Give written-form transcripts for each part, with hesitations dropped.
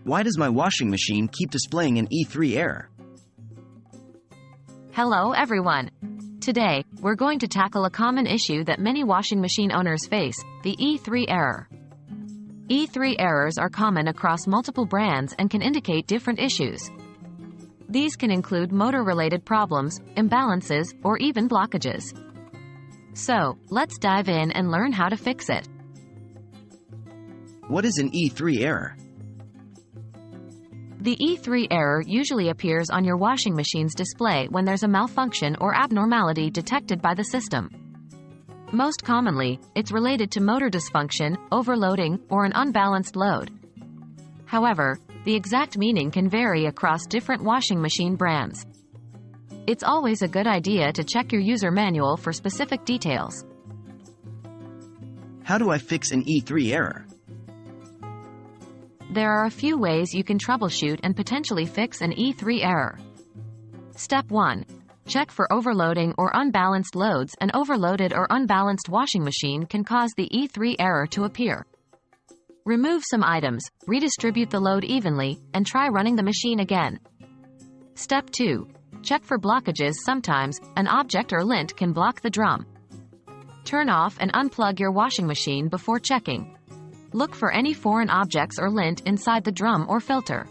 Why does my washing machine keep displaying an E3 error? Hello everyone. Today, we're going to tackle a common issue that many washing machine owners face, the E3 error. E3 errors are common across multiple brands and can indicate different issues. These can include motor-related problems, imbalances, or even blockages. So, let's dive in and learn how to fix it. What is an E3 error? The E3 error usually appears on your washing machine's display when there's a malfunction or abnormality detected by the system. Most commonly, it's related to motor dysfunction, overloading, or an unbalanced load. However, the exact meaning can vary across different washing machine brands. It's always a good idea to check your user manual for specific details. How do I fix an E3 error? There are a few ways you can troubleshoot and potentially fix an E3 error. Step 1. Check for overloading or unbalanced loads. An overloaded or unbalanced washing machine can cause the E3 error to appear. Remove some items, redistribute the load evenly, and try running the machine again. Step 2. Check for blockages. Sometimes, an object or lint can block the drum. Turn off and unplug your washing machine before checking. Look for any foreign objects or lint inside the drum or filter.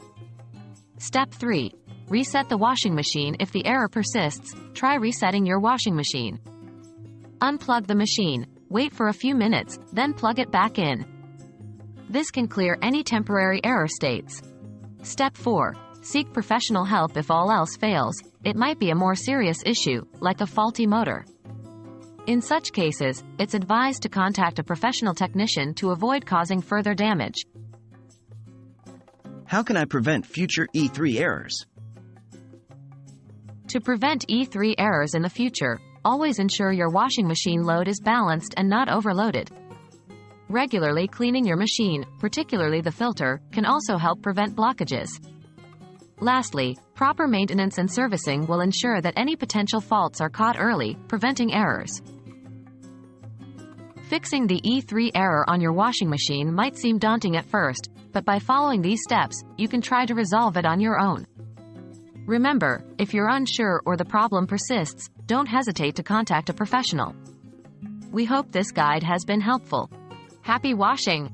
Step 3. Reset the washing machine. If the error persists, try resetting your washing machine. Unplug the machine, wait for a few minutes, then plug it back in. This can clear any temporary error states. Step 4. Seek professional help. If all else fails, it might be a more serious issue, like a faulty motor. In such cases, it's advised to contact a professional technician to avoid causing further damage. How can I prevent future E3 errors? To prevent E3 errors in the future, always ensure your washing machine load is balanced and not overloaded. Regularly cleaning your machine, particularly the filter, can also help prevent blockages. Lastly, proper maintenance and servicing will ensure that any potential faults are caught early, preventing errors. Fixing the E3 error on your washing machine might seem daunting at first, but by following these steps, you can try to resolve it on your own. Remember, if you're unsure or the problem persists, don't hesitate to contact a professional. We hope this guide has been helpful. Happy washing!